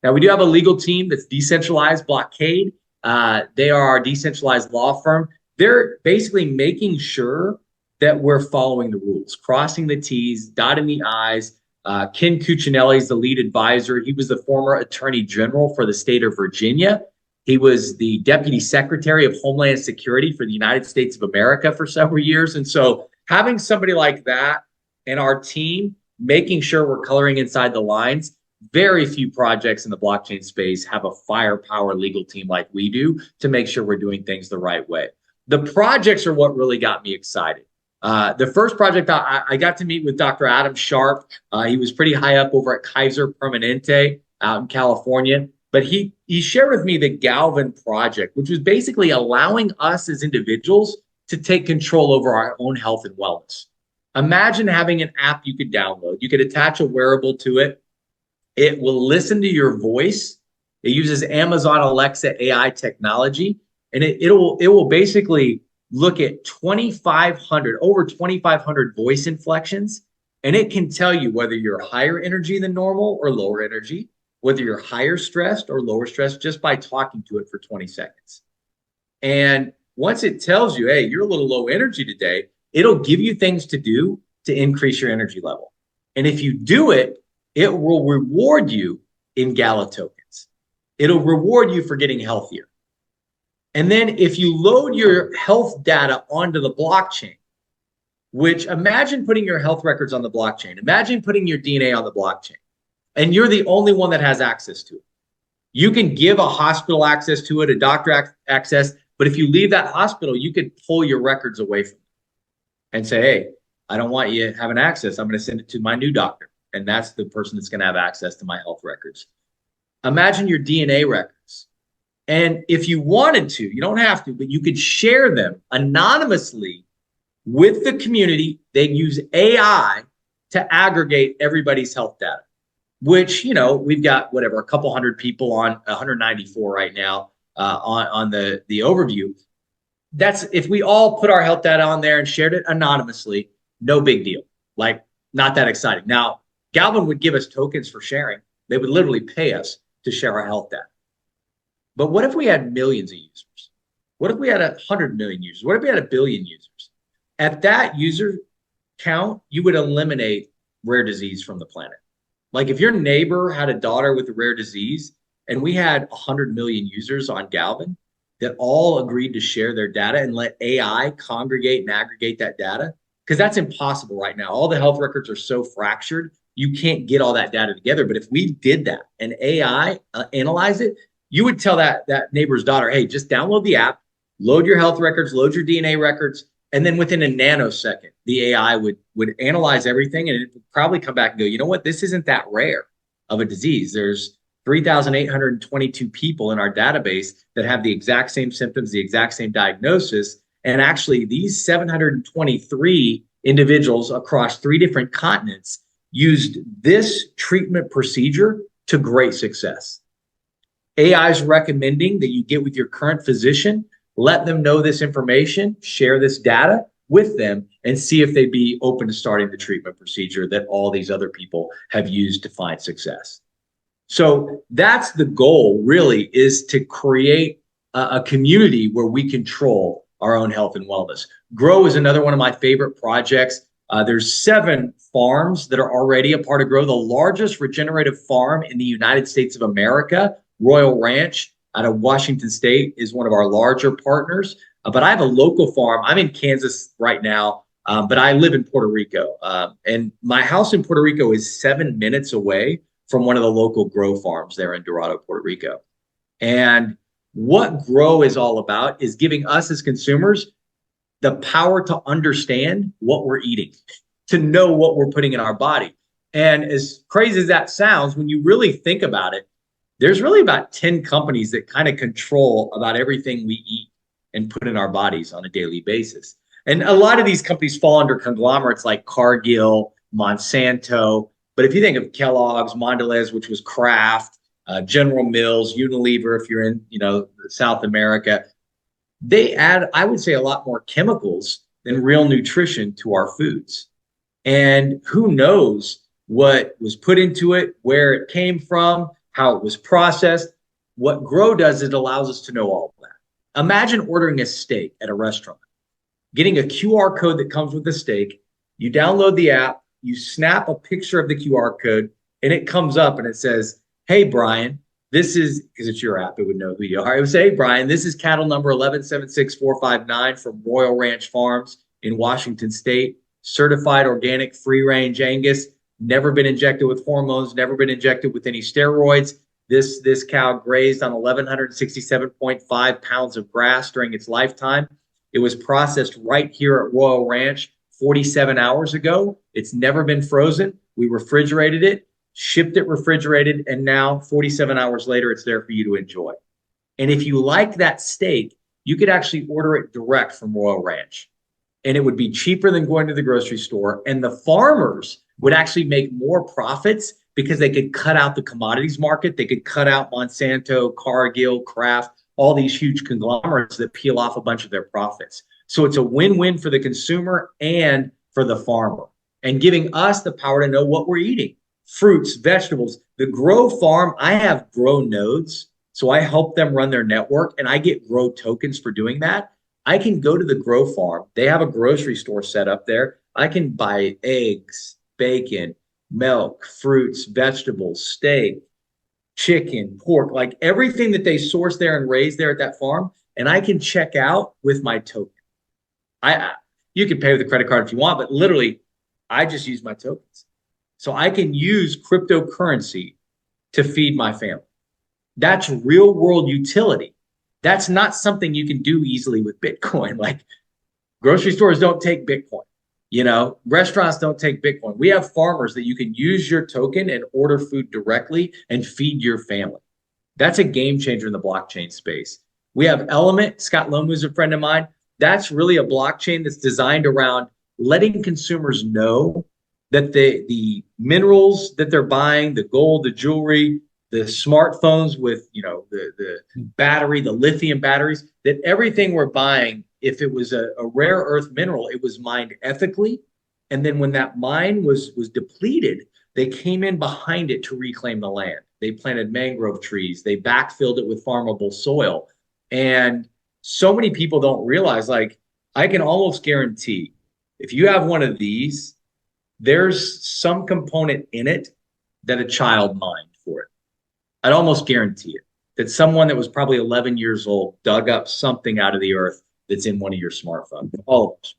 Now, we do have a legal team that's decentralized, Blockade. They are our decentralized law firm. They're basically making sure that we're following the rules, crossing the T's, dotting the I's. Ken Cuccinelli is the lead advisor. He was the former attorney general for the state of Virginia. He was the deputy secretary of Homeland Security for the United States of America for several years. And so having somebody like that and our team making sure we're coloring inside the lines, very few projects in the blockchain space have a firepower legal team like we do to make sure we're doing things the right way. The projects are what really got me excited. The first project, I got to meet with Dr. Adam Sharp. He was pretty high up over at Kaiser Permanente out in California. But he shared with me the Galvin project, which was basically allowing us as individuals to take control over our own health and wellness. Imagine having an app you could download. You could attach a wearable to it. It will listen to your voice. It uses Amazon Alexa AI technology, and it will basically look at over 2,500 voice inflections, and it can tell you whether you're higher energy than normal or lower energy, whether you're higher stressed or lower stressed, just by talking to it for 20 seconds. And once it tells you, hey, you're a little low energy today, it'll give you things to do to increase your energy level. And if you do it, it will reward you in Gala tokens. It'll reward you for getting healthier. And then if you load your health data onto the blockchain, which imagine putting your health records on the blockchain, imagine putting your DNA on the blockchain, and you're the only one that has access to it. You can give a hospital access to it, a doctor access, but if you leave that hospital, you could pull your records away from them and say, hey, I don't want you having access. I'm going to send it to my new doctor. And that's the person that's going to have access to my health records. Imagine your DNA records. And if you wanted to, you don't have to, but you could share them anonymously with the community. They use AI to aggregate everybody's health data, which, we've got a couple hundred people on, 194 right now on the overview. That's if we all put our health data on there and shared it anonymously, no big deal. Like, not that exciting. Now, Galvin would give us tokens for sharing. They would literally pay us to share our health data. But what if we had millions of users? What if we had 100 million users? What if we had 1 billion users? At that user count, you would eliminate rare disease from the planet. Like if your neighbor had a daughter with a rare disease and we had 100 million users on Galvin that all agreed to share their data and let AI congregate and aggregate that data, because that's impossible right now. All the health records are so fractured, you can't get all that data together. But if we did that and AI analyze it, you would tell that neighbor's daughter, hey, just download the app, load your health records, load your DNA records, and then within a nanosecond, the AI would analyze everything, and it would probably come back and go, you know what, this isn't that rare of a disease. There's 3,822 people in our database that have the exact same symptoms, the exact same diagnosis. And actually, these 723 individuals across 3 different continents used this treatment procedure to great success. AI is recommending that you get with your current physician, let them know this information, share this data with them, and see if they'd be open to starting the treatment procedure that all these other people have used to find success. So that's the goal, really, is to create a community where we control our own health and wellness. Grow is another one of my favorite projects. There's 7 farms that are already a part of Grow. The largest regenerative farm in the United States of America, Royal Ranch out of Washington State, is one of our larger partners. But I have a local farm. I'm in Kansas right now, but I live in Puerto Rico. And my house in Puerto Rico is 7 minutes away from one of the local Grow farms there in Dorado, Puerto Rico. And what Grow is all about is giving us as consumers the power to understand what we're eating, to know what we're putting in our body. And as crazy as that sounds, when you really think about it, there's really about 10 companies that kind of control about everything we eat and put in our bodies on a daily basis. And a lot of these companies fall under conglomerates like Cargill, Monsanto. But if you think of Kellogg's, Mondelez, which was Kraft, General Mills, Unilever, if you're in, South America, they add, I would say, a lot more chemicals than real nutrition to our foods. And who knows what was put into it, where it came from, how it was processed. What Grow does, it allows us to know all of that. Imagine ordering a steak at a restaurant, getting a QR code that comes with the steak. You download the app, you snap a picture of the QR code, and it comes up and it says, "Hey, Brian, this is," because it's your app, it would know who you are. It would say, "Hey, Brian, this is cattle number 1176459 from Royal Ranch Farms in Washington State, certified organic free range Angus, never been injected with hormones, never been injected with any steroids. This cow grazed on 1,167.5 pounds of grass during its lifetime. It was processed right here at Royal Ranch 47 hours ago. It's never been frozen. We refrigerated it, shipped it refrigerated, and now 47 hours later, it's there for you to enjoy." And if you like that steak, you could actually order it direct from Royal Ranch. And it would be cheaper than going to the grocery store. And the farmers would actually make more profits because they could cut out the commodities market. They could cut out Monsanto, Cargill, Kraft, all these huge conglomerates that peel off a bunch of their profits. So it's a win-win for the consumer and for the farmer, and giving us the power to know what we're eating. Fruits, vegetables. The Grow farm, I have Grow nodes. So I help them run their network, and I get Grow tokens for doing that. I can go to the Grow farm. They have a grocery store set up there. I can buy eggs, bacon, milk, fruits, vegetables, steak, chicken, pork, like everything that they source there and raise there at that farm. And I can check out with my token. You can pay with a credit card if you want, but literally, I just use my tokens. So I can use cryptocurrency to feed my family. That's real world utility. That's not something you can do easily with Bitcoin. Like grocery stores don't take Bitcoin. Restaurants don't take Bitcoin. We have farmers that you can use your token and order food directly and feed your family. That's a game changer in the blockchain space. We have Element. Scott Lomu is a friend of mine. That's really a blockchain that's designed around letting consumers know that the minerals that they're buying, the gold, the jewelry, the smartphones with, the battery, the lithium batteries, that everything we're buying, if it was a rare earth mineral, it was mined ethically. And then when that mine was depleted, they came in behind it to reclaim the land. They planted mangrove trees. They backfilled it with farmable soil. And so many people don't realize, like, I can almost guarantee if you have one of these, there's some component in it that a child mined for it. I'd almost guarantee it, that someone that was probably 11 years old dug up something out of the earth that's in one of your smartphones. All of us.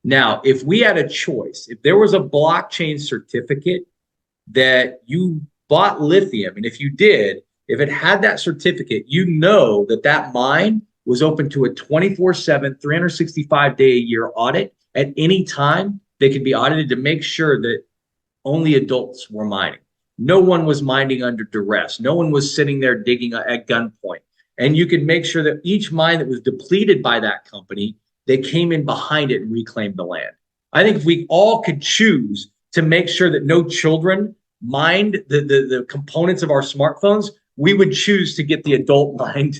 Now, if we had a choice, if there was a blockchain certificate that you bought lithium, and if you did, if it had that certificate, that mine was open to a 24/7, 365-day-a-year audit. At any time, they could be audited to make sure that only adults were mining. No one was mining under duress. No one was sitting there digging at gunpoint. And you could make sure that each mine that was depleted by that company, they came in behind it and reclaimed the land. I think if we all could choose to make sure that no children mined the components of our smartphones, we would choose to get the adult mined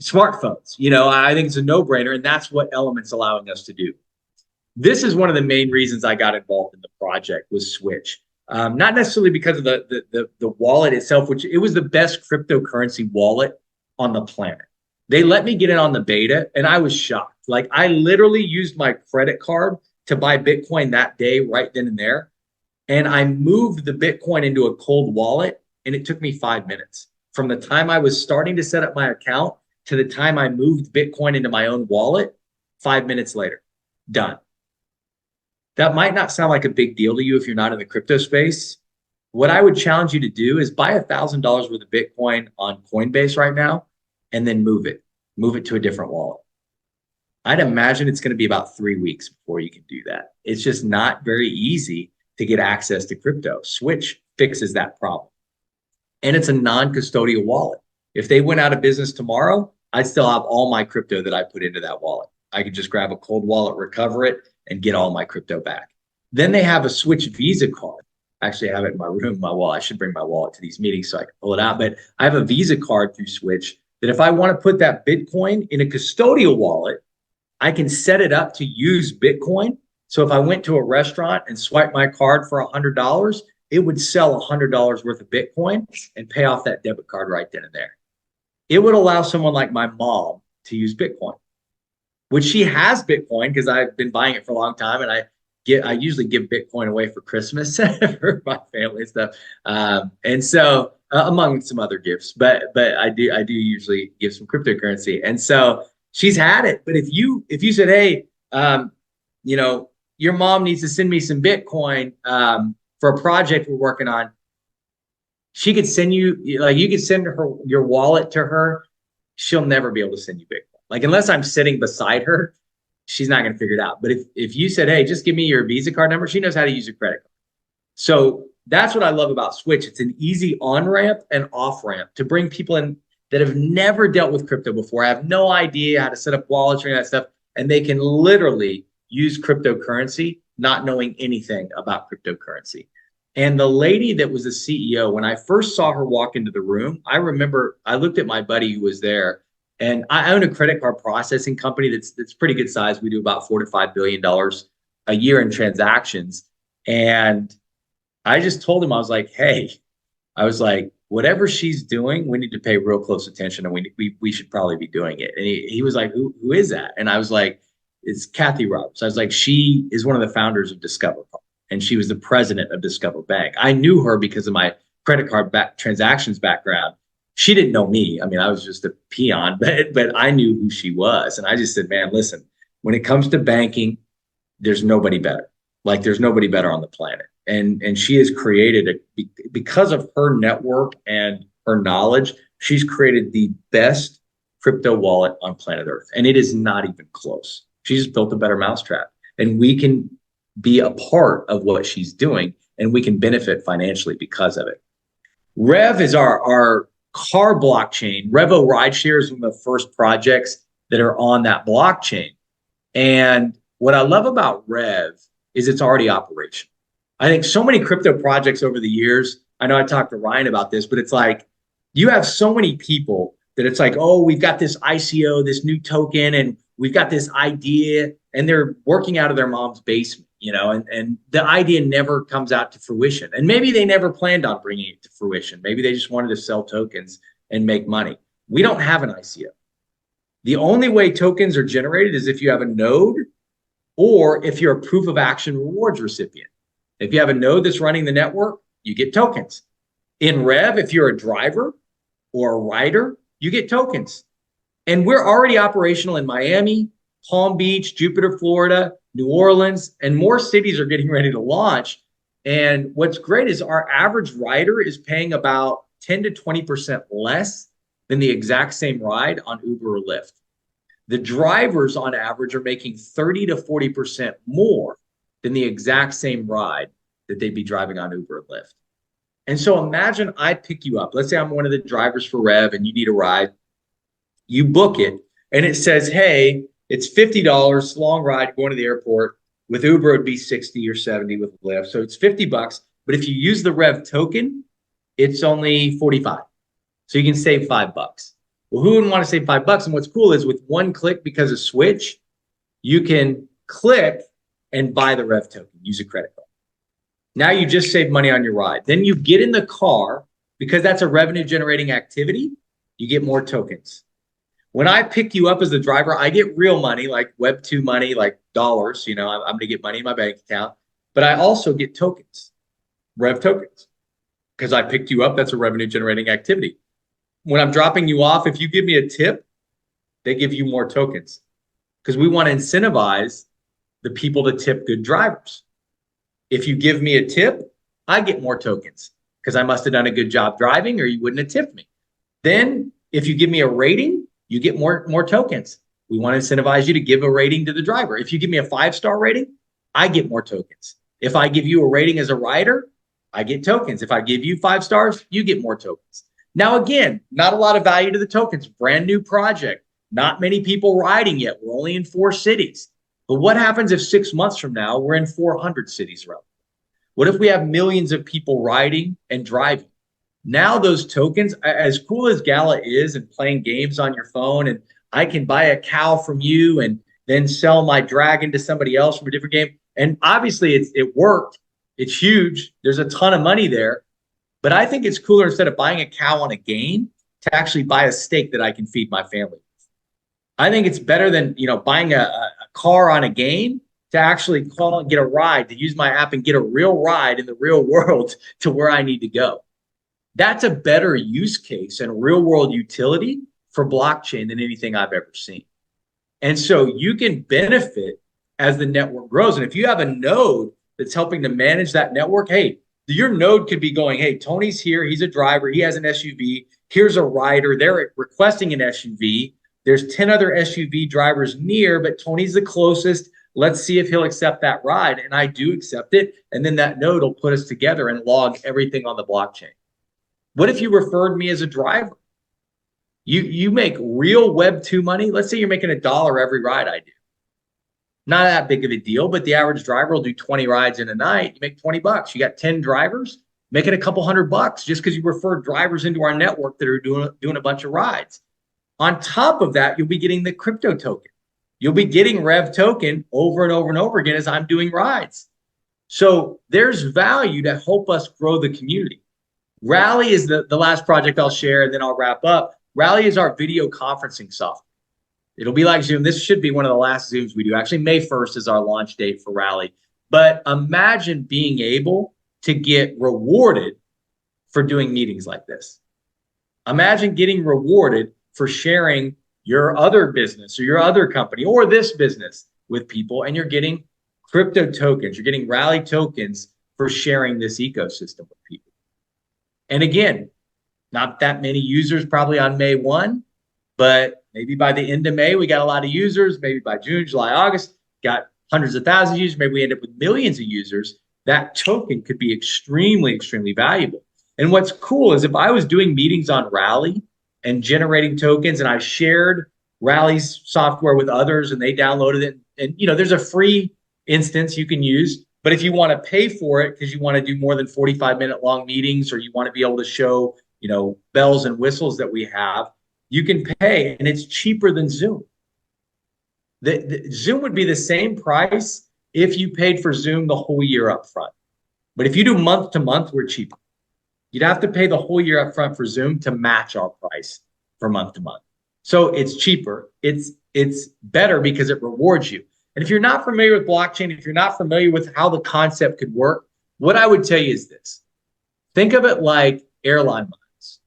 smartphones. I think it's a no-brainer, and that's what Element's allowing us to do. This is one of the main reasons I got involved in the project with Switch. Not necessarily because of the wallet itself, which it was the best cryptocurrency wallet on the planet. They let me get in on the beta, and I was shocked. Like, I literally used my credit card to buy Bitcoin that day, right then and there. And I moved the Bitcoin into a cold wallet, and it took me 5 minutes. From the time I was starting to set up my account to the time I moved Bitcoin into my own wallet, 5 minutes later, done. That might not sound like a big deal to you if you're not in the crypto space. What I would challenge you to do is buy $1,000 worth of Bitcoin on Coinbase right now and then move it to a different wallet. I'd imagine it's going to be about 3 weeks before you can do that. It's just not very easy to get access to crypto. Switch fixes that problem. And it's a non-custodial wallet. If they went out of business tomorrow, I'd still have all my crypto that I put into that wallet. I could just grab a cold wallet, recover it, and get all my crypto back. Then they have a Switch Visa card. Actually, I have it in my room, my wallet. I should bring my wallet to these meetings so I can pull it out. But I have a Visa card through Switch that if I want to put that Bitcoin in a custodial wallet, I can set it up to use Bitcoin. So if I went to a restaurant and swiped my card for $100, it would sell $100 worth of Bitcoin and pay off that debit card right then and there. It would allow someone like my mom to use Bitcoin, which she has Bitcoin because I've been buying it for a long time, and I usually give Bitcoin away for Christmas for my family and stuff, and so among some other gifts, but I do usually give some cryptocurrency, and so she's had it. But if you said, hey, you know, your mom needs to send me some Bitcoin for a project we're working on, she could send you, like, you could send her your wallet to her. She'll never be able to send you Bitcoin. Like, unless I'm sitting beside her, she's not going to figure it out. But if you said, hey, just give me your Visa card number, she knows how to use your credit card. So that's what I love about Switch. It's an easy on ramp and off ramp to bring people in that have never dealt with crypto before, have no idea how to set up wallets or any of that stuff, and they can literally use cryptocurrency not knowing anything about cryptocurrency. And the lady that was the CEO, when I first saw her walk into the room, I remember I looked at my buddy who was there, and I own a credit card processing company that's pretty good size. We do about $4 to $5 billion a year in transactions. And I just told him, I was like, hey, I was like, whatever she's doing, we need to pay real close attention, and we should probably be doing it. And he was like, who is that? And I was like, it's Kathy Roberts. I was like, she is one of the founders of Discover Card, and she was the president of Discover Bank. I knew her because of my credit card transactions background. She didn't know me. I mean, I was just a peon, but I knew who she was. And I just said, man, listen, when it comes to banking, there's nobody better. Like, there's nobody better on the planet. And she has created because of her network and her knowledge, she's created the best crypto wallet on planet Earth. And it is not even close. She just built a better mousetrap. And we can be a part of what she's doing, and we can benefit financially because of it. Rev is our car blockchain. Revo Rideshare is one of the first projects that are on that blockchain. And what I love about Rev is it's already operational. I think so many crypto projects over the years, I know I talked to Ryan about this, but it's like you have so many people that it's like, oh, we've got this ICO, this new token, and we've got this idea, and they're working out of their mom's basement, you know, and the idea never comes out to fruition. And maybe they never planned on bringing it to fruition. Maybe they just wanted to sell tokens and make money. We don't have an ICO. The only way tokens are generated is if you have a node or if you're a proof of action rewards recipient. If you have a node that's running the network, you get tokens. In Rev, if you're a driver or a rider, you get tokens. And we're already operational in Miami, Palm Beach, Jupiter, Florida, New Orleans, and more cities are getting ready to launch. And what's great is our average rider is paying about 10 to 20% less than the exact same ride on Uber or Lyft. The drivers on average are making 30 to 40% more than the exact same ride that they'd be driving on Uber and Lyft. And so imagine I pick you up. Let's say I'm one of the drivers for Rev and you need a ride. You book it and it says, hey, it's $50, long ride going to the airport. With Uber, it'd be 60 or 70 with Lyft. So it's $50. But if you use the Rev token, it's only 45. So you can save $5. Well, who wouldn't want to save $5? And what's cool is with one click, because of Switch, you can click and buy the Rev token, use a credit card. Now you just save money on your ride. Then you get in the car, because that's a revenue generating activity, you get more tokens. When I pick you up as the driver, I get real money, like Web2 money, like dollars. You know, I'm going to get money in my bank account, but I also get tokens, Rev tokens, because I picked you up. That's a revenue generating activity. When I'm dropping you off, if you give me a tip, they give you more tokens, because we want to incentivize the people to tip good drivers. If you give me a tip, I get more tokens because I must have done a good job driving or you wouldn't have tipped me. Then if you give me a rating, you get more tokens. We want to incentivize you to give a rating to the driver. If you give me a 5-star rating, I get more tokens. If I give you a rating as a rider, I get tokens. If I give you 5 stars, you get more tokens. Now, again, not a lot of value to the tokens. Brand new project. Not many people riding yet. We're only in 4 cities. But what happens if 6 months from now, we're in 400 cities around? What if we have millions of people riding and driving? Now those tokens, as cool as Gala is and playing games on your phone, and I can buy a cow from you and then sell my dragon to somebody else from a different game. And obviously it worked, It's huge. There's a ton of money there. But I think it's cooler, instead of buying a cow on a game, to actually buy a steak that I can feed my family. I think it's better than, buying a car on a game, to actually call and get a ride, to use my app and get a real ride in the real world to where I need to go. That's a better use case and real world utility for blockchain than anything I've ever seen. And so you can benefit as the network grows. And if you have a node that's helping to manage that network, hey, your node could be going, hey, Tony's here. He's a driver. He has an SUV. Here's a rider. They're requesting an SUV. There's 10 other SUV drivers near, but Tony's the closest. Let's see if he'll accept that ride. And I do accept it. And then that node will put us together and log everything on the blockchain. What if you referred me as a driver? You make real Web 2 money. Let's say you're making $1 every ride I do. Not that big of a deal, but the average driver will do 20 rides in a night. You make 20 bucks. You got 10 drivers, making a couple $100 just because you referred drivers into our network that are doing a bunch of rides. On top of that, you'll be getting the crypto token. You'll be getting Rev token over and over and over again as I'm doing rides. So there's value to help us grow the community. Rally is the last project I'll share, and then I'll wrap up. Rally is our video conferencing software. It'll be like Zoom. This should be one of the last Zooms we do. Actually, May 1st is our launch date for Rally. But imagine being able to get rewarded for doing meetings like this. Imagine getting rewarded for sharing your other business or your other company or this business with people, and you're getting crypto tokens. You're getting Rally tokens for sharing this ecosystem with people. And again, not that many users probably on May 1, but maybe by the end of May, we got a lot of users. Maybe by June, July, August, got hundreds of thousands of users. Maybe we end up with millions of users. That token could be extremely, extremely valuable. And what's cool is if I was doing meetings on Rally and generating tokens, and I shared Rally's software with others and they downloaded it, and there's a free instance you can use. But if you want to pay for it because you want to do more than 45-minute long meetings, or you want to be able to show, bells and whistles that we have, you can pay, and it's cheaper than Zoom. The Zoom would be the same price if you paid for Zoom the whole year up front. But if you do month to month, we're cheaper. You'd have to pay the whole year up front for Zoom to match our price for month to month. So it's cheaper. It's better because it rewards you. And if you're not familiar with blockchain, if you're not familiar with how the concept could work, what I would tell you is this. Think of it like airline miles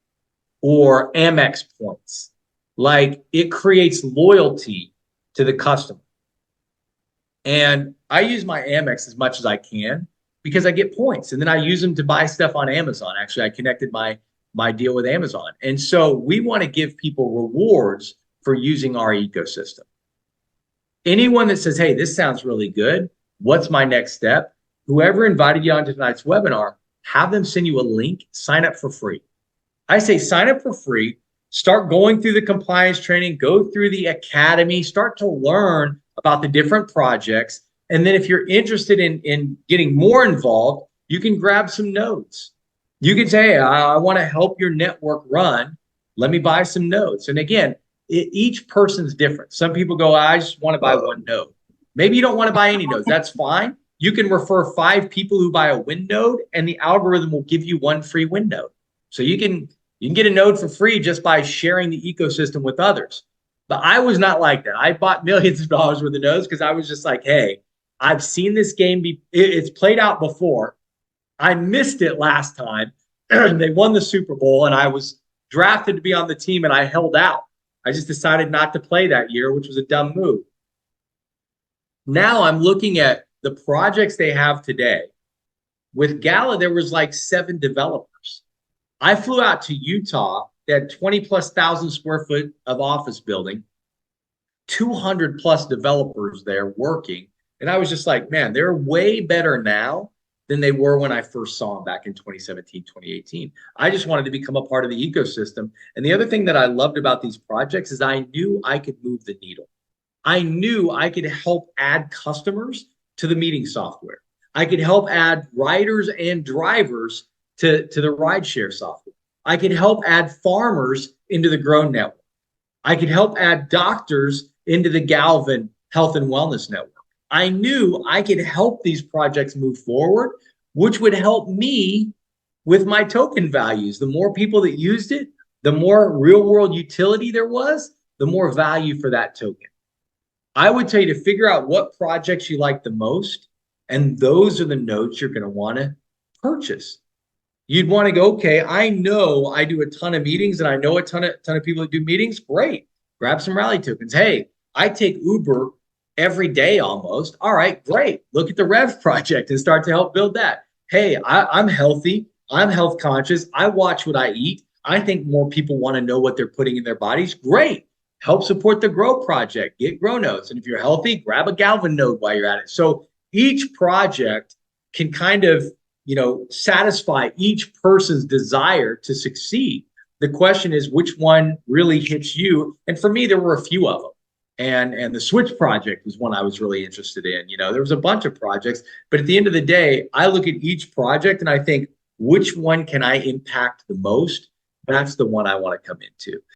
or Amex points. Like, it creates loyalty to the customer. And I use my Amex as much as I can because I get points, and then I use them to buy stuff on Amazon. Actually, I connected my deal with Amazon. And so we want to give people rewards for using our ecosystem. Anyone that says, hey, this sounds really good, what's my next step? Whoever invited you onto tonight's webinar, have them send you a link, sign up for free. I say sign up for free, start going through the compliance training, go through the academy, start to learn about the different projects. And then if you're interested in getting more involved, you can grab some nodes. You can say, hey, I want to help your network run. Let me buy some nodes. And again, each person's different. Some people go, I just want to buy one node. Maybe you don't want to buy any nodes. That's fine. You can refer 5 people who buy a Win node, and the algorithm will give you 1 free Win node. So you can get a node for free just by sharing the ecosystem with others. But I was not like that. I bought millions of dollars worth of nodes because I was just like, hey, I've seen this game it's played out before. I missed it last time. They won the Super Bowl, and I was drafted to be on the team, and I held out. I just decided not to play that year, which was a dumb move. Now I'm looking at the projects they have today. With Gala, there was like 7 developers. I flew out to Utah. They had 20,000+ square foot of office building, 200+ developers there working. And I was just like, man, they're way better now than they were when I first saw them back in 2017, 2018. I just wanted to become a part of the ecosystem. And the other thing that I loved about these projects is I knew I could move the needle. I knew I could help add customers to the meeting software. I could help add riders and drivers to the rideshare software. I could help add farmers into the Grow Network. I could help add doctors into the Galvin Health and Wellness Network. I knew I could help these projects move forward which would help me with my token values. The more people that used it, the more real world utility there was, the more value for that token. I would tell you to figure out what projects you like the most, and those are the nodes you're going to want to purchase. You'd want to go, okay, I know I do a ton of meetings and I know a ton of people that do meetings. Great. Grab some rally tokens. Hey, I take Uber every day almost. All right, great. Look at the Rev project and start to help build that. Hey, I'm healthy. I'm health conscious. I watch what I eat. I think more people want to know what they're putting in their bodies. Great. Help support the Grow project. Get Grow nodes. And if you're healthy, grab a Galvin node while you're at it. So each project can kind of, satisfy each person's desire to succeed. The question is which one really hits you. And for me, there were a few of them. And the Switch project was one I was really interested in. There was a bunch of projects, but at the end of the day, I look at each project and I think, which one can I impact the most? That's the one I want to come into.